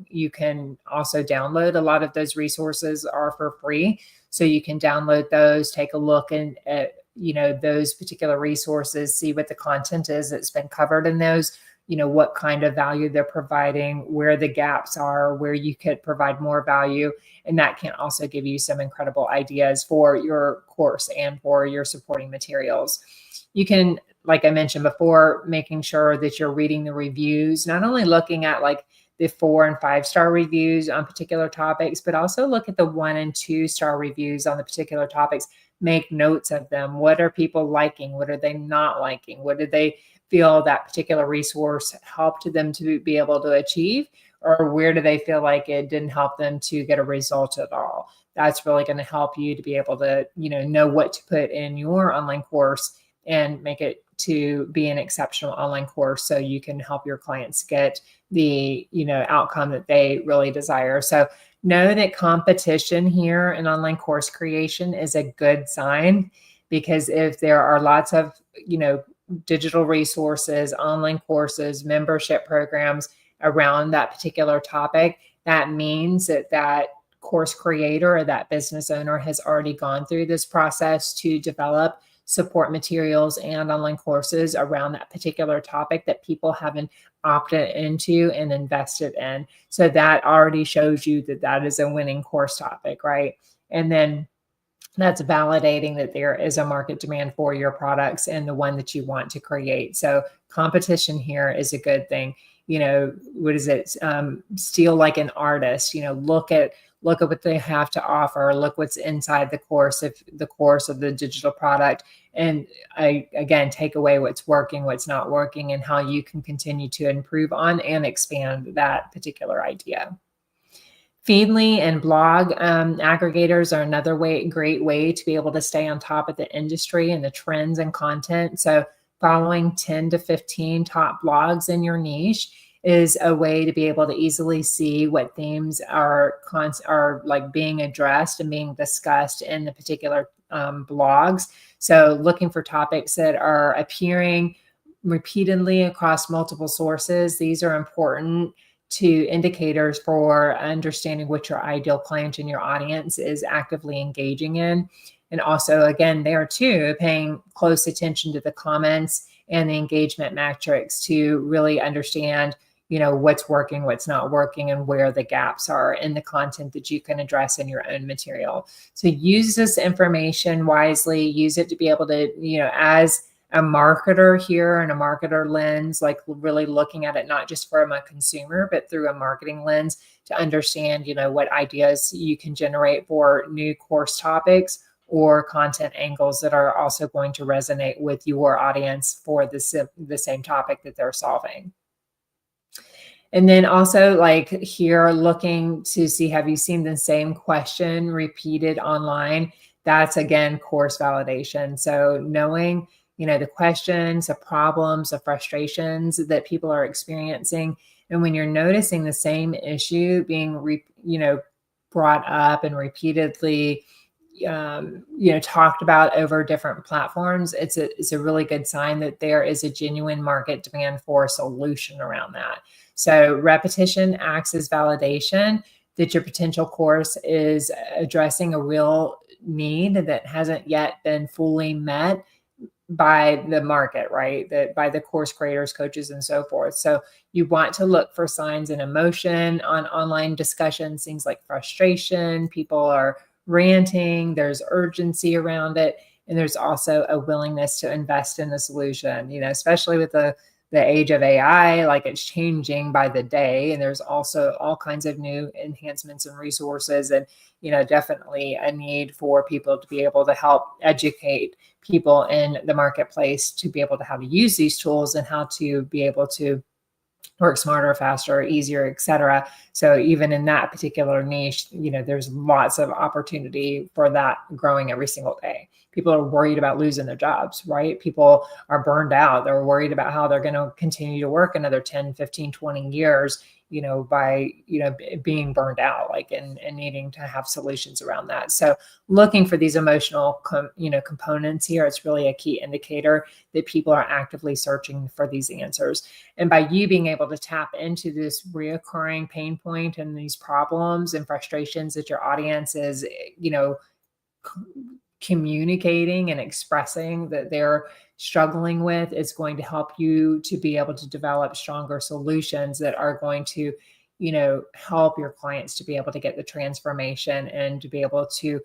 S1: you can also download a lot of those resources are for free. So you can download those, take a look at, those particular resources, see what the content is that's been covered in those, what kind of value they're providing, where the gaps are, where you could provide more value. And that can also give you some incredible ideas for your course and for your supporting materials. You can, like I mentioned before, making sure that you're reading the reviews, not only looking at like the 4 and 5-star reviews on particular topics, but also look at the 1 and 2-star reviews on the particular topics. Make notes of them. What are people liking? What are they not liking? What did they feel that particular resource helped them to be able to achieve? Or where do they feel like it didn't help them to get a result at all? That's really going to help you to be able to, know what to put in your online course and make it to be an exceptional online course so you can help your clients get the, outcome that they really desire. So know that competition here in online course creation is a good sign, because if there are lots of, digital resources, online courses, membership programs around that particular topic, that means that course creator or that business owner has already gone through this process to develop support materials and online courses around that particular topic that people haven't opted into and invested in. So that already shows you that is a winning course topic, right? And then that's validating that there is a market demand for your products and the one that you want to create. So competition here is a good thing. What is it? Steal like an artist, look at what they have to offer, look what's inside the course of the digital product. And again, take away what's working, what's not working, and how you can continue to improve on and expand that particular idea. Feedly and blog aggregators are another great way to be able to stay on top of the industry and the trends and content. So following 10 to 15 top blogs in your niche is a way to be able to easily see what themes are like being addressed and being discussed in the particular blogs. So looking for topics that are appearing repeatedly across multiple sources. These are important to indicators for understanding what your ideal client and your audience is actively engaging in. And also, again, there too, paying close attention to the comments and the engagement metrics to really understand, what's working, what's not working, and where the gaps are in the content that you can address in your own material. So use this information wisely, use it to be able to, as a marketer here and a marketer lens, like really looking at it not just from a consumer, but through a marketing lens to understand, what ideas you can generate for new course topics or content angles that are also going to resonate with your audience for the same topic that they're solving. And then also like here, looking to see, have you seen the same question repeated online? That's again, course validation. So knowing, the questions, the problems, the frustrations that people are experiencing. And when you're noticing the same issue being, brought up and repeatedly, talked about over different platforms, it's a really good sign that there is a genuine market demand for a solution around that. So repetition acts as validation that your potential course is addressing a real need that hasn't yet been fully met by the market, right? By the course creators, coaches, and so forth. So you want to look for signs and emotion on online discussions, things like frustration, people are ranting, there's urgency around it, and there's also a willingness to invest in the solution, especially with the age of AI, like it's changing by the day. And there's also all kinds of new enhancements and resources, and, definitely a need for people to be able to help educate people in the marketplace to be able to how to use these tools and how to be able to work smarter, faster, easier, et cetera. So even in that particular niche, there's lots of opportunity for that growing every single day. People are worried about losing their jobs, right? People are burned out. They're worried about how they're going to continue to work another 10, 15, 20 years, by, being burned out, like, and needing to have solutions around that. So looking for these emotional, components here, it's really a key indicator that people are actively searching for these answers. And by you being able to tap into this reoccurring pain point and these problems and frustrations that your audience is, communicating and expressing that they're struggling with, is going to help you to be able to develop stronger solutions that are going to, help your clients to be able to get the transformation and to be able to,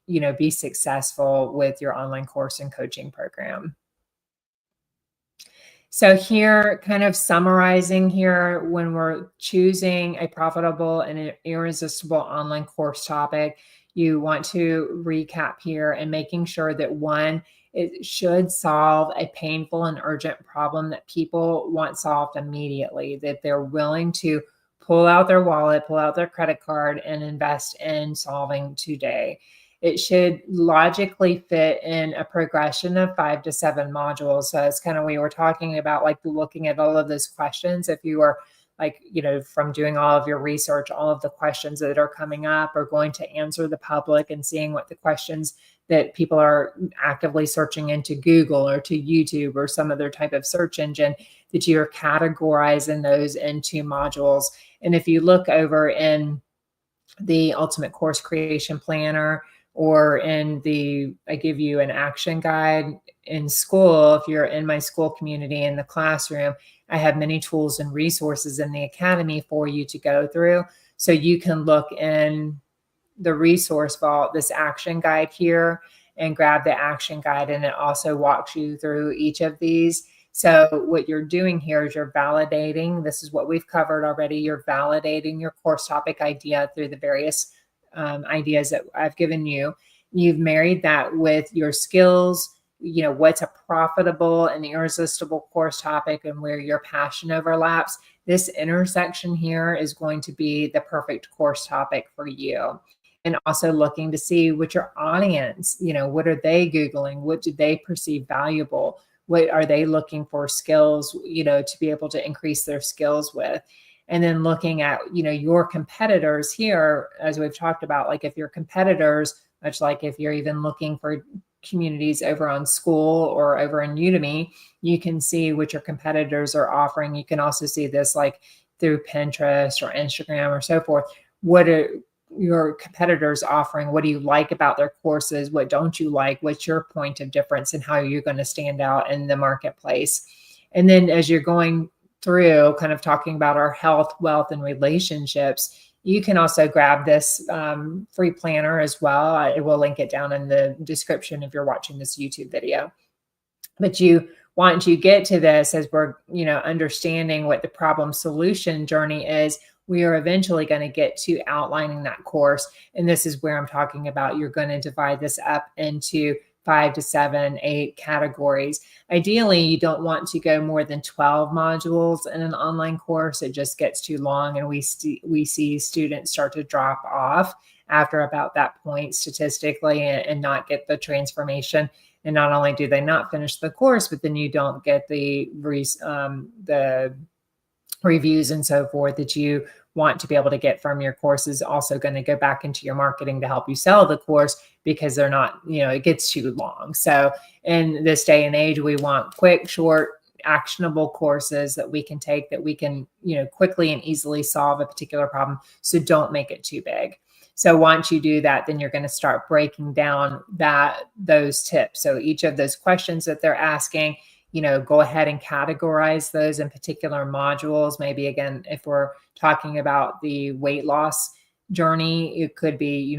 S1: be successful with your online course and coaching program. So here, kind of summarizing here, when we're choosing a profitable and an irresistible online course topic, you want to recap here and making sure that one, it should solve a painful and urgent problem that people want solved immediately, that they're willing to pull out their wallet, pull out their credit card, and invest in solving today. It should logically fit in a progression of 5 to 7 modules. So it's kind of, we were talking about like looking at all of those questions. If you are like, from doing all of your research, all of the questions that are coming up, or going to answer the public and seeing what the questions that people are actively searching into Google or to YouTube or some other type of search engine, that you're categorizing those into modules. And if you look over in the Ultimate Course Creation Planner, or I give you an action guide in Skool. If you're in my Skool community in the classroom, I have many tools and resources in the academy for you to go through. So you can look in the resource vault, this action guide here, and grab the action guide. And it also walks you through each of these. So what you're doing here is you're validating. This is what we've covered already. You're validating your course topic idea through the various ideas that I've given you. You've married that with your skills, what's a profitable and irresistible course topic and where your passion overlaps. This intersection here is going to be the perfect course topic for you. And also looking to see what your audience, what are they Googling? What do they perceive valuable? What are they looking for skills, to be able to increase their skills with? And then looking at, your competitors here, as we've talked about, like if your competitors, much like if you're even looking for communities over on Skool or over in Udemy, you can see what your competitors are offering. You can also see this like through Pinterest or Instagram or so forth. What are your competitors offering? What do you like about their courses? What don't you like? What's your point of difference and how you're going to stand out in the marketplace? And then as you're going through kind of talking about our health, wealth, and relationships, you can also grab this free planner as well. I will link it down in the description if you're watching this YouTube video. But once you get to this, as we're, understanding what the problem solution journey is, we are eventually going to get to outlining that course. And this is where I'm talking about, you're going to divide this up into 5 to 7, 8 categories. Ideally, you don't want to go more than 12 modules in an online course. It just gets too long, and we see students start to drop off after about that point statistically and not get the transformation. And not only do they not finish the course, but then you don't get the reviews and so forth that you want to be able to get from your course. Is also going to go back into your marketing to help you sell the course, because they're not, it gets too long. So in this day and age, we want quick, short, actionable courses that we can take, that we can, quickly and easily solve a particular problem. So don't make it too big. So once you do that, then you're going to start breaking down those tips. So each of those questions that they're asking, go ahead and categorize those in particular modules. Maybe again, if we're talking about the weight loss journey, it could be,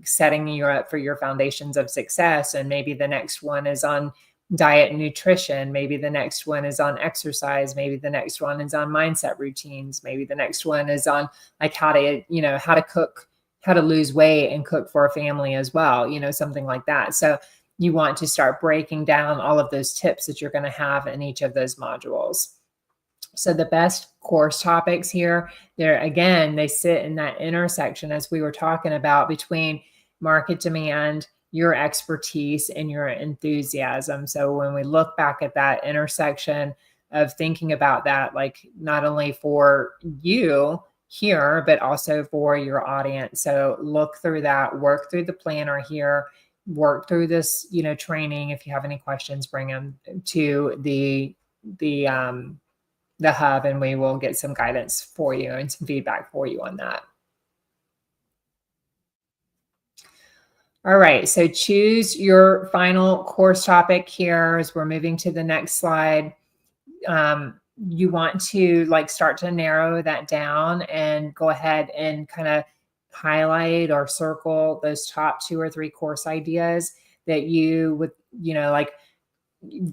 S1: setting you up for your foundations of success. And maybe the next one is on diet and nutrition. Maybe the next one is on exercise. Maybe the next one is on mindset routines. Maybe the next one is on like how to cook, how to lose weight and cook for a family as well, something like that. So you want to start breaking down all of those tips that you're going to have in each of those modules. So the best course topics here, they sit in that intersection, as we were talking about, between market demand, your expertise, and your enthusiasm. So when we look back at that intersection of thinking about that, like not only for you here, but also for your audience. So look through that, work through the planner here, work through this, training. If you have any questions, bring them to the hub, and we will get some guidance for you and some feedback for you on that. All right, so choose your final course topic here as we're moving to the next slide. You want to start to narrow that down and go ahead and kind of highlight or circle those top 2 or 3 course ideas that you would,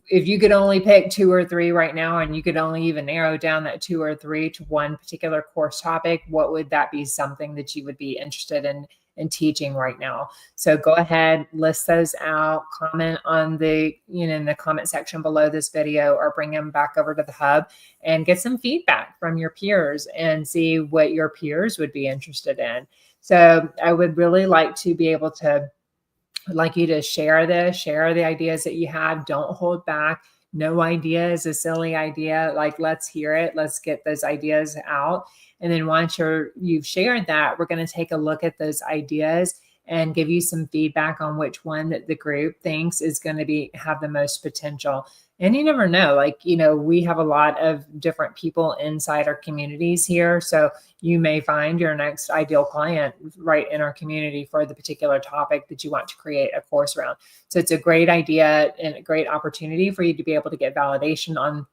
S1: if you could only pick 2 or 3 right now, and you could only even narrow down that 2 or 3 to one particular course topic, what would that be something that you would be interested in teaching right now? So go ahead, list those out, comment on the, in the comment section below this video, or bring them back over to the hub and get some feedback from your peers and see what your peers would be interested in. So I would really like to be able to like you to share this, share the ideas that you have. Don't hold back. No idea is a silly idea. Like, let's hear it. Let's get those ideas out. And then once you've shared that, we're going to take a look at those ideas and give you some feedback on which one that the group thinks is going to have the most potential. And you never know, like, we have a lot of different people inside our communities here. So you may find your next ideal client right in our community for the particular topic that you want to create a course around. So it's a great idea and a great opportunity for you to be able to get validation on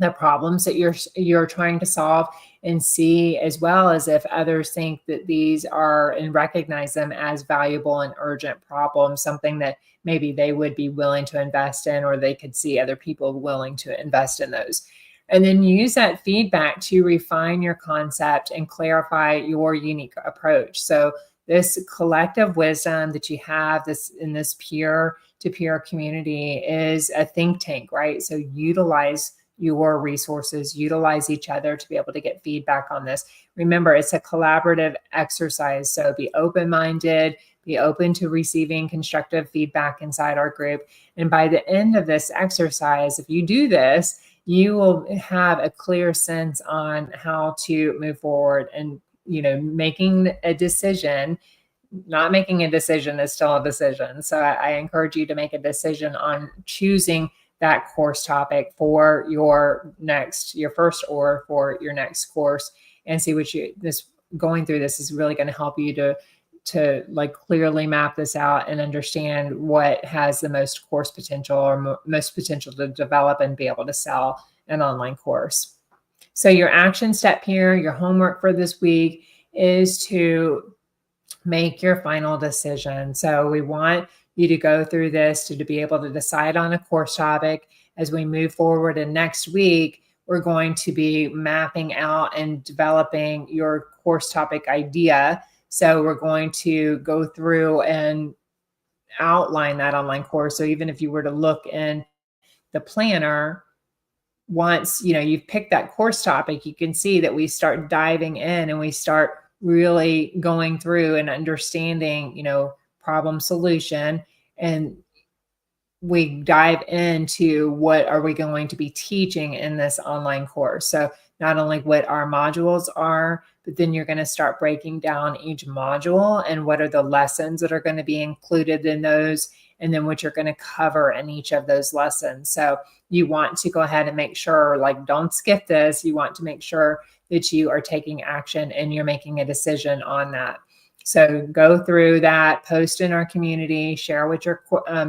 S1: the problems that you're trying to solve, and see as well as if others think that these are, and recognize them as valuable and urgent problems, something that maybe they would be willing to invest in, or they could see other people willing to invest in those. And then use that feedback to refine your concept and clarify your unique approach. So this collective wisdom that you have in this peer-to-peer community is a think tank, right? So utilize your resources, utilize each other to be able to get feedback on this. Remember, it's a collaborative exercise. So be open-minded, be open to receiving constructive feedback inside our group. And by the end of this exercise, if you do this, you will have a clear sense on how to move forward. And, making a decision, not making a decision is still a decision. So I encourage you to make a decision on choosing that course topic for your first or for your next course, and see going through this is really going to help you to like clearly map this out and understand what has the most course potential, or most potential to develop and be able to sell an online course. So your action step here, your homework for this week, is to make your final decision. So we want you to go through this to be able to decide on a course topic. As we move forward, and next week, we're going to be mapping out and developing your course topic idea. So we're going to go through and outline that online course. So even if you were to look in the planner, once you've picked that course topic, you can see that we start diving in and we start really going through and understanding, problem solution, and we dive into what are we going to be teaching in this online course. So not only what our modules are, but then you're going to start breaking down each module and what are the lessons that are going to be included in those, and then what you're going to cover in each of those lessons. So you want to go ahead and make sure, like, don't skip this. You want to make sure that you are taking action and you're making a decision on that. So go through that, post in our community, share what your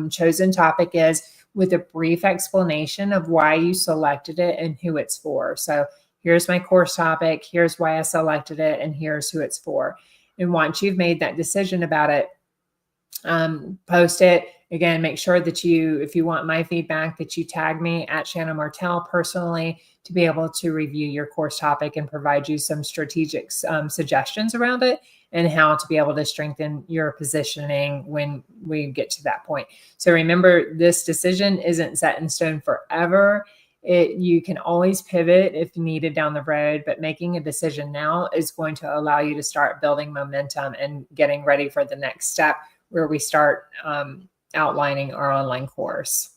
S1: chosen topic is with a brief explanation of why you selected it and who it's for. So here's my course topic, here's why I selected it, and here's who it's for. And once you've made that decision about it, post it. Again, make sure that if you want my feedback, that you tag me at Shannon Martel personally to be able to review your course topic and provide you some strategic suggestions around it and how to be able to strengthen your positioning when we get to that point. So remember, this decision isn't set in stone forever. You can always pivot if needed down the road, but making a decision now is going to allow you to start building momentum and getting ready for the next step, where we start outlining our online course.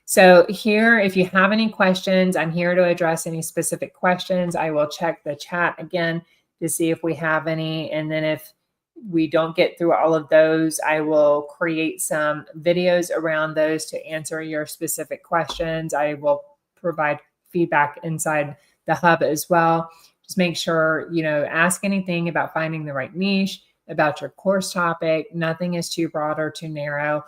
S1: So here, if you have any questions, I'm here to address any specific questions. I will check the chat again to see if we have any. And then if we don't get through all of those, I will create some videos around those to answer your specific questions. I will provide feedback inside the hub as well. Just make sure, ask anything about finding the right niche, about your course topic. Nothing is too broad or too narrow.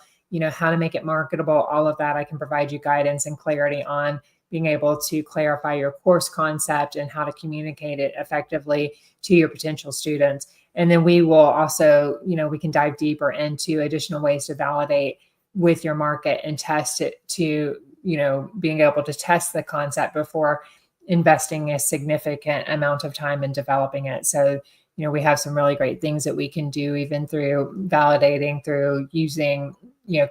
S1: How to make it marketable, all of that I can provide you guidance and clarity on, being able to clarify your course concept and how to communicate it effectively to your potential students. And then we will also, we can dive deeper into additional ways to validate with your market and test it to, being able to test the concept before investing a significant amount of time in developing it. So, we have some really great things that we can do, even through validating, through using,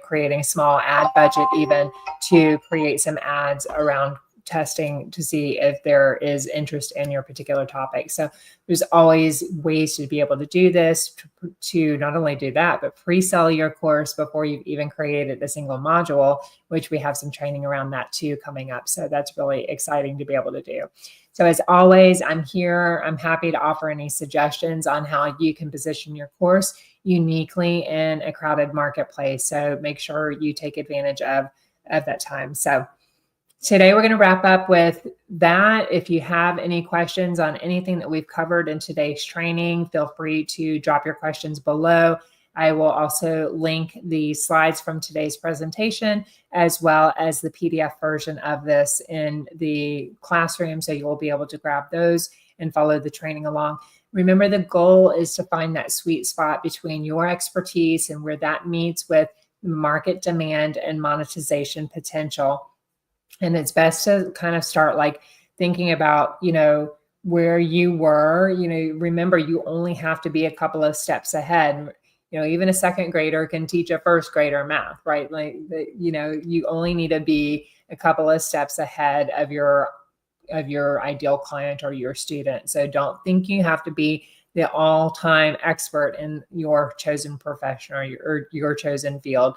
S1: creating a small ad budget, even to create some ads around testing to see if there is interest in your particular topic. So there's always ways to be able to do this, to not only do that, but pre-sell your course before you've even created a single module, which we have some training around that too coming up. So that's really exciting to be able to do. So as always, I'm here. I'm happy to offer any suggestions on how you can position your course uniquely in a crowded marketplace. So make sure you take advantage of that time. So today, we're going to wrap up with that. If you have any questions on anything that we've covered in today's training, feel free to drop your questions below. I will also link the slides from today's presentation, as well as the PDF version of this in the classroom. So you'll be able to grab those and follow the training along. Remember, the goal is to find that sweet spot between your expertise and where that meets with market demand and monetization potential. And it's best to kind of start like thinking about, where you were, remember, you only have to be a couple of steps ahead. Even a second grader can teach a first grader math, right? Like, you only need to be a couple of steps ahead of your ideal client or your student. So don't think you have to be the all-time expert in your chosen profession or your chosen field.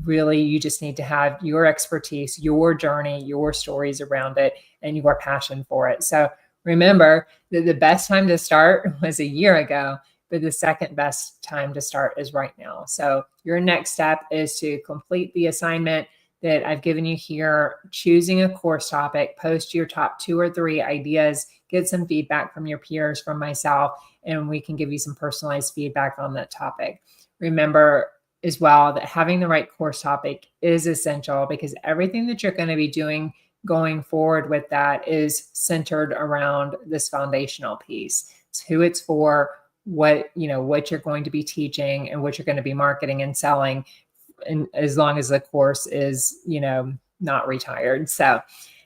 S1: Really, you just need to have your expertise, your journey, your stories around it, and your passion for it. So remember that the best time to start was a year ago, but the second best time to start is right now. So your next step is to complete the assignment that I've given you here, choosing a course topic, post your top 2 or 3 ideas, get some feedback from your peers, from myself, and we can give you some personalized feedback on that topic. Remember as well that having the right course topic is essential, because everything that you're going to be doing going forward with that is centered around this foundational piece. It's who it's for, what you're going to be teaching, and what you're going to be marketing and selling, and as long as the course is, not retired. So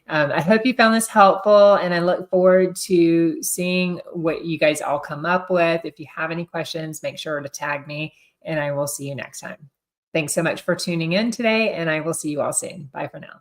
S1: I hope you found this helpful, and I look forward to seeing what you guys all come up with. If you have any questions, make sure to tag me, and I will see you next time. Thanks so much for tuning in today, and I will see you all soon. Bye for now.